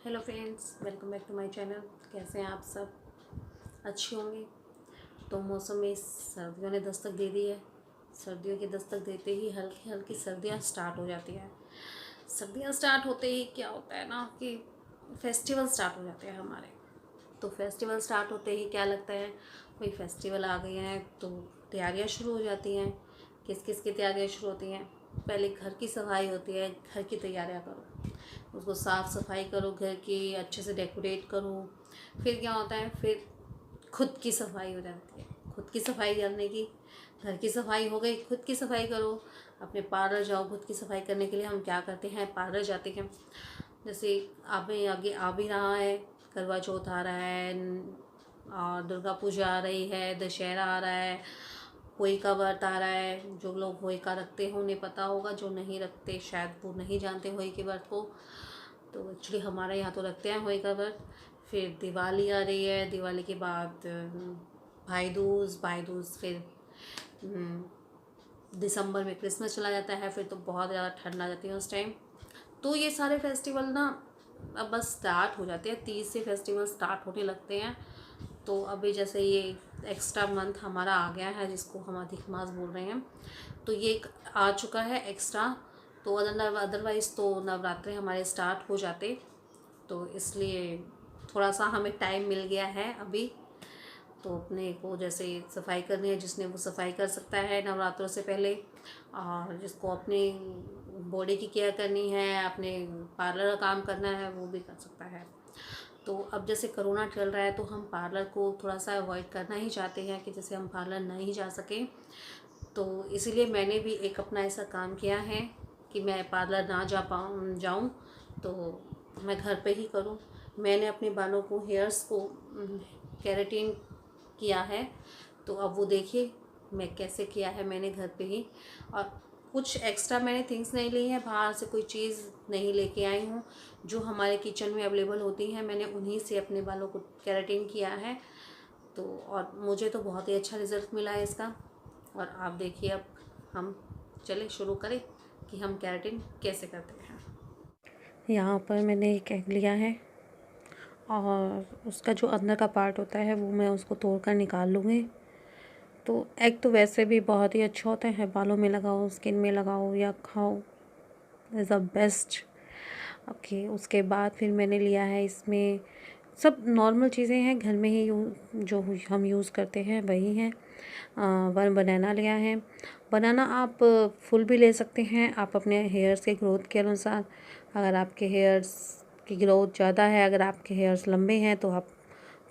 Hello friends, welcome back to my channel. कैसे हैं आप सब? अच्छे होंगे। तो मौसम में सर्दियों ने दस्तक दे दी है। सर्दियों की दस्तक देते ही हल्की हल्की सर्दियां स्टार्ट हो जाती हैं। सर्दियां स्टार्ट होते ही क्या होता है ना कि फेस्टिवल स्टार्ट हो जाते हैं हमारे। तो फेस्टिवल स्टार्ट होते ही क्या लगता है, कोई फेस्टिवल आ गए हैं तो तैयारियां शुरू हो जाती हैं। किस किस की तैयारियां शुरू होती हैं? पहले घर की सफाई होती है। घर की तैयारियां करो, उसको साफ़ सफाई करो, घर की अच्छे से डेकोरेट करो। फिर क्या होता है, फिर खुद की सफाई हो जाती है। खुद की सफाई करने की, घर की सफाई हो गई, खुद की सफाई करो। अपने पार्लर जाओ। खुद की सफाई करने के लिए हम क्या करते हैं, पार्लर जाते हैं। जैसे आगे आगे आ भी रहा है, करवा चौथ आ रहा है और दुर्गा पूजा आ रही है, दशहरा आ रहा है, होली का व्रत आ रहा है। जो लोग होली का रखते हैं उन्हें पता होगा, जो नहीं रखते शायद वो नहीं जानते होली के व्रत को। तो एक्चुअली हमारे यहाँ तो रखते हैं होली का व्रत। फिर दिवाली आ रही है, दिवाली के बाद भाई दूज, भाई दूज फिर दिसंबर में क्रिसमस चला जाता है। फिर तो बहुत ज़्यादा ठंड आ जाती है उस टाइम। तो ये सारे फेस्टिवल ना अब बस स्टार्ट हो जाते हैं। 30 से फेस्टिवल स्टार्ट होने लगते हैं। तो अभी जैसे ये एक्स्ट्रा मंथ हमारा आ गया है, जिसको हम अधिक मास बोल रहे हैं, तो ये एक आ चुका है एक्स्ट्रा। तो अदरवाइज़ तो नवरात्रे हमारे स्टार्ट हो जाते। तो इसलिए थोड़ा सा हमें टाइम मिल गया है अभी। तो अपने को जैसे सफाई करनी है, जिसने वो सफाई कर सकता है नवरात्रों से पहले। और जिसको अपनी बॉडी की केयर करनी है, अपने पार्लर का काम करना है, वो भी कर सकता है। तो अब जैसे कोरोना चल रहा है तो हम पार्लर को थोड़ा सा अवॉइड करना ही चाहते हैं कि जैसे हम पार्लर नहीं जा सकें। तो इसीलिए मैंने भी एक अपना ऐसा काम किया है कि मैं पार्लर ना जाऊँ, तो मैं घर पे ही करूँ। मैंने अपने बालों को, हेयर्स को केराटिन किया है। तो अब वो देखिए मैं कैसे किया है, मैंने घर पे ही। और कुछ एक्स्ट्रा मैंने थिंग्स नहीं ली हैं, बाहर से कोई चीज़ नहीं लेके आई हूँ। जो हमारे किचन में अवेलेबल होती हैं, मैंने उन्हीं से अपने बालों को केराटिन किया है। तो और मुझे तो बहुत ही अच्छा रिज़ल्ट मिला है इसका। और आप देखिए, अब हम चले शुरू करें कि हम केराटिन कैसे करते हैं। यहाँ पर मैंने एक एग लिया है और उसका जो अंदर का पार्ट होता है वो मैं उसको तोड़ कर निकाल लूँगी। तो एग तो वैसे भी बहुत ही अच्छा होता है, बालों में लगाओ, स्किन में लगाओ या खाओ, इज़ द बेस्ट। ओके, उसके बाद फिर मैंने लिया है, इसमें सब नॉर्मल चीज़ें हैं घर में ही जो हम यूज़ करते हैं वही हैं। 1 बनाना लिया है। बनाना आप फुल भी ले सकते हैं, आप अपने हेयर्स के ग्रोथ के अनुसार। अगर आपके हेयर्स की ग्रोथ ज़्यादा है, अगर आपके हेयर्स लंबे हैं तो आप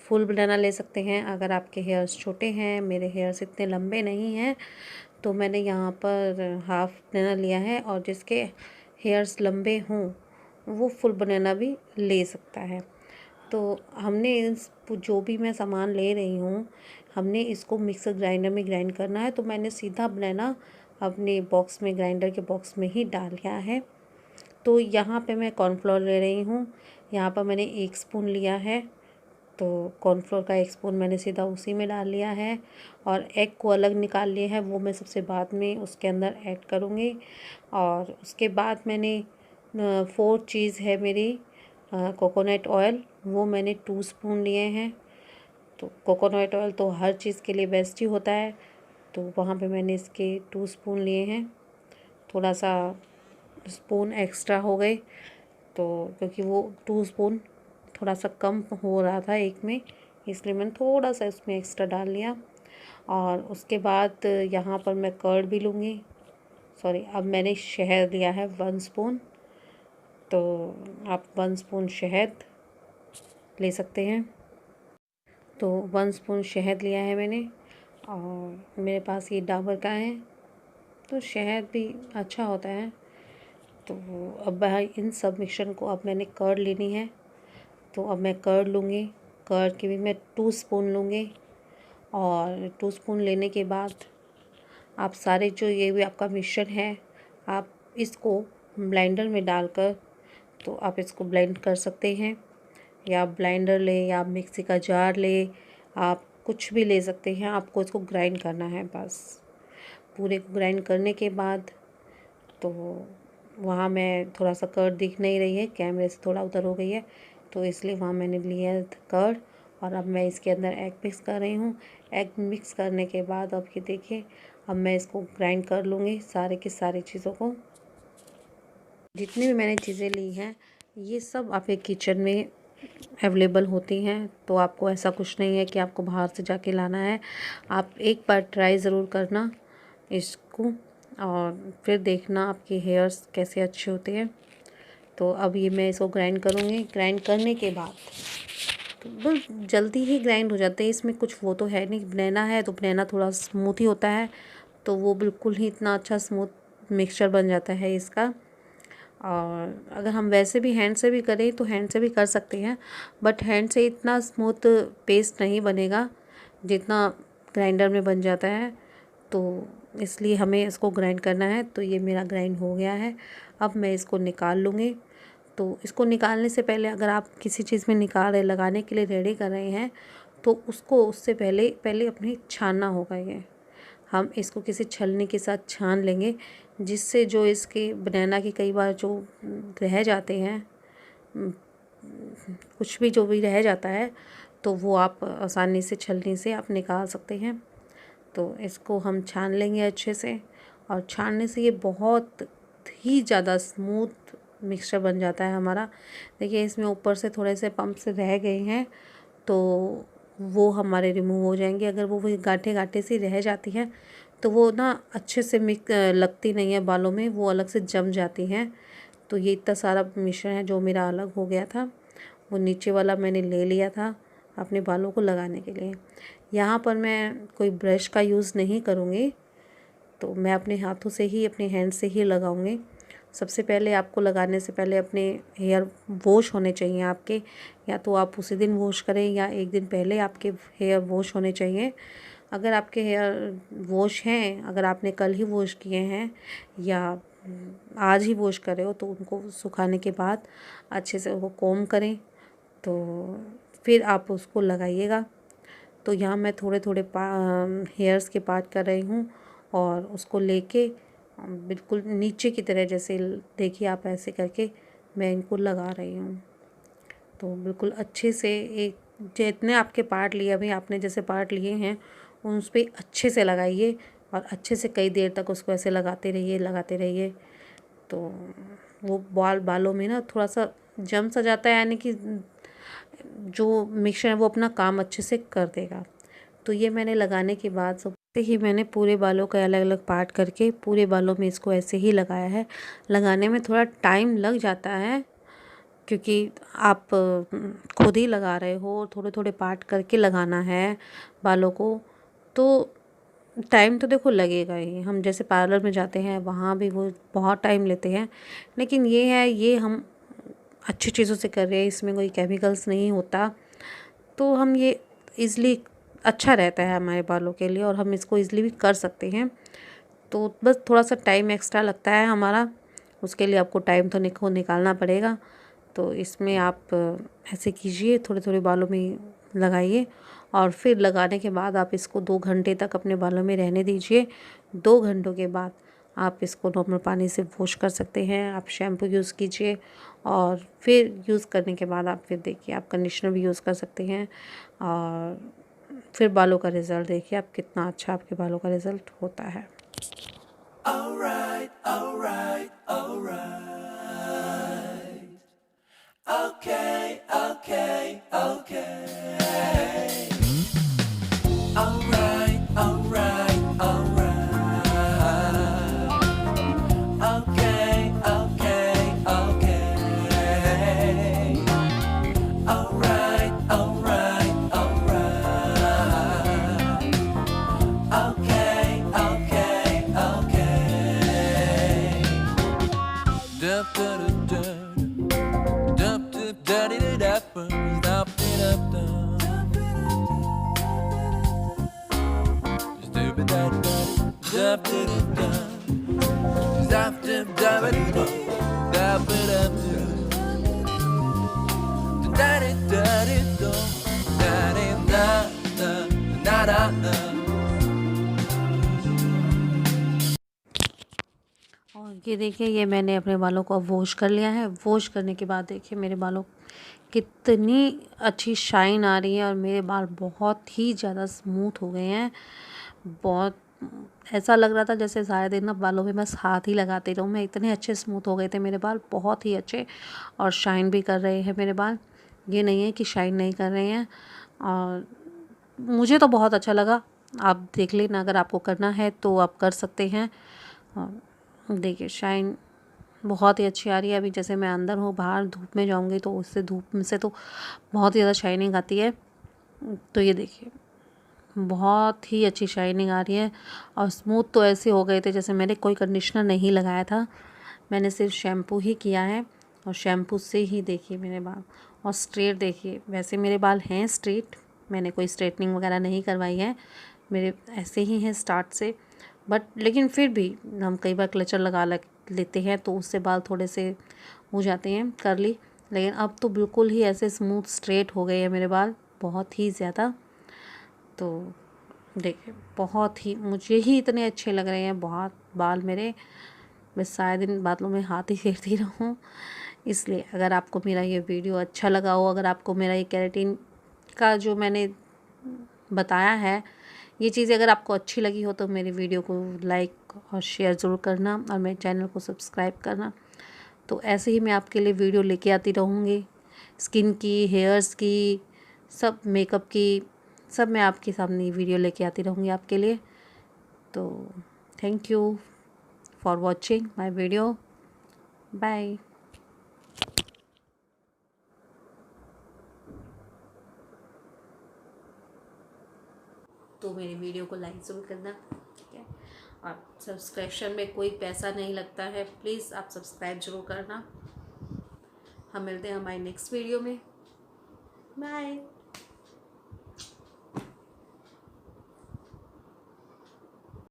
फुल बनाना ले सकते हैं। अगर आपके हेयर्स छोटे हैं, मेरे हेयर्स इतने लंबे नहीं हैं, तो मैंने यहाँ पर हाफ़ बनाना लिया है। और जिसके हेयर्स लंबे हों वो फुल बनाना भी ले सकता है। तो हमने इस जो भी मैं सामान ले रही हूँ, हमने इसको मिक्सर ग्राइंडर में ग्राइंड करना है। तो मैंने सीधा बनाना अपने बॉक्स में, ग्राइंडर के बॉक्स में ही डाल दिया है। तो यहाँ पे मैं कॉर्नफ्लोर ले रही हूँ। यहाँ पर मैंने 1 स्पून लिया है। तो कॉर्नफ्लोर का 1 स्पून मैंने सीधा उसी में डाल लिया है। और एग को अलग निकाल लिया है, वो मैं सबसे बाद में उसके अंदर ऐड करूँगी। और उसके बाद मैंने 4 चीज़ है मेरी कोकोनट ऑयल, वो मैंने 2 स्पून लिए हैं। तो कोकोनट ऑयल तो हर चीज़ के लिए बेस्ट ही होता है, तो वहाँ पे मैंने इसके 2 स्पून लिए हैं। थोड़ा सा स्पून एक्स्ट्रा हो गए, तो क्योंकि वो 2 स्पून थोड़ा सा कम हो रहा था एक में, इसलिए मैंने थोड़ा सा इसमें एक्स्ट्रा डाल लिया। और उसके बाद यहाँ पर मैं कर्ड भी लूँगी। सॉरी, अब मैंने शहद लिया है 1 स्पून। तो आप 1 स्पून शहद ले सकते हैं। तो 1 स्पून शहद लिया है मैंने। और मेरे पास ये डाबर का है, तो शहद भी अच्छा होता है। तो अब इन सब मिश्रण को अब मैंने कर्ड लेनी है। तो अब मैं कर्ड लूँगी। कर्ड की भी मैं 2 स्पून लूँगी। और 2 स्पून लेने के बाद आप सारे जो ये भी आपका मिश्रण है, आप इसको ब्लेंडर में डालकर तो आप इसको ब्लेंड कर सकते हैं। या आप ब्लेंडर ले या आप मिक्सी का जार ले, आप कुछ भी ले सकते हैं। आपको इसको ग्राइंड करना है बस। पूरे को ग्राइंड करने के बाद तो वहाँ मैं थोड़ा सा कर्ड दिख नहीं रही है, कैमरे से थोड़ा उधर हो गई है। तो इसलिए वहाँ मैंने लिया है कर्ड। और अब मैं इसके अंदर एग मिक्स कर रही हूँ। एग मिक्स करने के बाद अब ये देखिए, अब मैं इसको ग्राइंड कर लूँगी सारे की सारी चीज़ों को। जितनी भी मैंने चीज़ें ली हैं ये सब आपके किचन में अवेलेबल होती हैं, तो आपको ऐसा कुछ नहीं है कि आपको बाहर से जाके लाना है। आप एक बार ट्राई ज़रूर करना इसको और फिर देखना आपके हेयर्स कैसे अच्छे होते हैं। तो अब ये मैं इसको ग्राइंड करूँगी। ग्राइंड करने के बाद तो बस जल्दी ही ग्राइंड हो जाते हैं, इसमें कुछ वो तो है नहीं। बनाना है तो बनाना थोड़ा स्मूथ ही होता है, तो वो बिल्कुल ही इतना अच्छा स्मूथ मिक्सचर बन जाता है इसका। और अगर हम वैसे भी हैंड से भी करें तो हैंड से भी कर सकते हैं, बट हैंड से इतना स्मूथ पेस्ट नहीं बनेगा जितना ग्राइंडर में बन जाता है। तो इसलिए हमें इसको ग्राइंड करना है। तो ये मेरा ग्राइंड हो गया है, अब मैं इसको निकाल लूँगी। तो इसको निकालने से पहले अगर आप किसी चीज़ में निकाल रहे, लगाने के लिए रेडी कर रहे हैं, तो उसको उससे पहले अपने छानना होगा। ये हम इसको किसी छलनी के साथ छान लेंगे, जिससे जो इसके बनाना की कई बार जो रह जाते हैं, कुछ भी जो भी रह जाता है, तो वो आप आसानी से छलनी से आप निकाल सकते हैं। तो इसको हम छान लेंगे अच्छे से, और छानने से ये बहुत ही ज़्यादा स्मूथ मिक्सचर बन जाता है हमारा। देखिए इसमें ऊपर से थोड़े से पम्प से रह गए हैं, तो वो हमारे रिमूव हो जाएंगे। अगर वो गांठे गांठे सी रह जाती हैं तो वो ना अच्छे से लगती नहीं है बालों में, वो अलग से जम जाती हैं। तो ये इतना सारा मिश्रण है जो मेरा अलग हो गया था, वो नीचे वाला मैंने ले लिया था अपने बालों को लगाने के लिए। यहाँ पर मैं कोई ब्रश का यूज़ नहीं करूँगी, तो मैं अपने हाथों से ही, अपने हैंड से ही लगाऊंगी। सबसे पहले आपको लगाने से पहले अपने हेयर वॉश होने चाहिए आपके, या तो आप उसी दिन वॉश करें या एक दिन पहले आपके हेयर वॉश होने चाहिए। अगर आपके हेयर वॉश हैं, अगर आपने कल ही वॉश किए हैं या आज ही वॉश करे हो, तो उनको सुखाने के बाद अच्छे से वो कॉम्ब करें, तो फिर आप उसको लगाइएगा। तो यहाँ मैं थोड़े थोड़े हेयर्स के पार्ट कर रही हूँ और उसको लेके बिल्कुल नीचे की तरह, जैसे देखिए आप ऐसे करके मैं इनको लगा रही हूँ। तो बिल्कुल अच्छे से एक जितने आपके पार्ट लिए, अभी आपने जैसे पार्ट लिए हैं उस पर अच्छे से लगाइए और अच्छे से कई देर तक उसको ऐसे लगाते रहिए। तो वो बालों में ना थोड़ा सा जम सा जाता है, यानी कि जो मिक्सचर है वो अपना काम अच्छे से कर देगा। तो ये मैंने लगाने के बाद सबसे ही मैंने पूरे बालों का अलग अलग पार्ट करके पूरे बालों में इसको ऐसे ही लगाया है। लगाने में थोड़ा टाइम लग जाता है, क्योंकि आप खुद ही लगा रहे हो, थोड़े थोड़े पार्ट करके लगाना है बालों को, तो टाइम तो देखो लगेगा ही। हम जैसे पार्लर में जाते हैं वहाँ भी वो बहुत टाइम लेते हैं, लेकिन ये है, ये हम अच्छी चीज़ों से कर रहे हैं, इसमें कोई केमिकल्स नहीं होता, तो हम ये ईज़िली अच्छा रहता है हमारे बालों के लिए और हम इसको ईज़िली भी कर सकते हैं। तो बस थोड़ा सा टाइम एक्स्ट्रा लगता है हमारा, उसके लिए आपको टाइम तो निकालना पड़ेगा। तो इसमें आप ऐसे कीजिए, थोड़े थोड़े बालों में लगाइए और फिर लगाने के बाद आप इसको 2 घंटे तक अपने बालों में रहने दीजिए। 2 घंटों के बाद आप इसको नॉर्मल पानी से वॉश कर सकते हैं। आप शैम्पू यूज़ कीजिए और फिर यूज़ करने के बाद आप फिर देखिए, आप कंडीशनर भी यूज़ कर सकते हैं और फिर बालों का रिज़ल्ट देखिए आप, कितना अच्छा आपके बालों का रिज़ल्ट होता है। Alright, alright, alright. Okay, okay, okay. Alright, alright, alright. Okay, okay, okay. Alright, alright, alright. Okay, okay, okay. Dup, dup, dup, dup, dup, daddy, dup, dup, dup, dup. Stupid, dup, dup, dup, dup. Dup, dup, dup, dup, dup, dup, dup. Daddy, daddy, dup, daddy, da, da, da, da, da. और ये देखिए, ये मैंने अपने बालों को अब wash कर लिया है। वॉश करने के बाद देखिए मेरे बालों कितनी अच्छी शाइन आ रही है और मेरे बाल बहुत ही ज़्यादा स्मूथ हो गए हैं। बहुत ऐसा लग रहा था जैसे सारे दिन ना बालों में बस हाथ ही लगाते रहूँ मैं, इतने अच्छे स्मूथ हो गए थे मेरे बाल, बहुत ही अच्छे। और शाइन भी कर रहे हैं मेरे बाल, ये नहीं है कि शाइन नहीं कर रहे हैं। और मुझे तो बहुत अच्छा लगा। आप देख लेना, अगर आपको करना है तो आप कर सकते हैं। और देखिए शाइन बहुत ही अच्छी आ रही है। अभी जैसे मैं अंदर हूँ, बाहर धूप में जाऊँगी तो उससे धूप में से तो बहुत ही ज़्यादा शाइनिंग आती है। तो ये देखिए बहुत ही अच्छी शाइनिंग आ रही है। और स्मूथ तो ऐसे हो गए थे जैसे मैंने कोई कंडीशनर नहीं लगाया था, मैंने सिर्फ शैम्पू ही किया है। और शैम्पू से ही देखिए मेरे बाल, और स्ट्रेट देखिए, वैसे मेरे बाल हैं स्ट्रेट, मैंने कोई स्ट्रेटनिंग वगैरह नहीं करवाई है, मेरे ऐसे ही हैं स्टार्ट से। बट लेकिन फिर भी हम कई बार क्लचर लगा लेते हैं तो उससे बाल थोड़े से हो जाते हैं कर्ली। लेकिन अब तो बिल्कुल ही ऐसे स्मूथ स्ट्रेट हो गए हैं मेरे बाल, बहुत ही ज़्यादा। तो देखिए बहुत ही, मुझे ही इतने अच्छे लग रहे हैं बहुत बाल मेरे। मैं सारे दिन बालों में हाथ ही फेरती रहूँ। इसलिए अगर आपको मेरा ये वीडियो अच्छा लगा हो, अगर आपको मेरा ये केराटिन का जो मैंने बताया है, ये चीज़ें अगर आपको अच्छी लगी हो तो मेरी वीडियो को लाइक और शेयर ज़रूर करना और मेरे चैनल को सब्सक्राइब करना। तो ऐसे ही मैं आपके लिए वीडियो लेके आती रहूँगी, स्किन की, हेयर्स की, सब मेकअप की, सब मैं आपके सामने वीडियो लेके आती रहूँगी आपके लिए। तो thank you for watching my video, bye. तो मेरी वीडियो को लाइक ज़रूर करना, ठीक है। और सब्सक्रिप्शन में कोई पैसा नहीं लगता है, प्लीज़ आप सब्सक्राइब जरूर करना। हम मिलते हैं हमारी नेक्स्ट वीडियो में, बाय।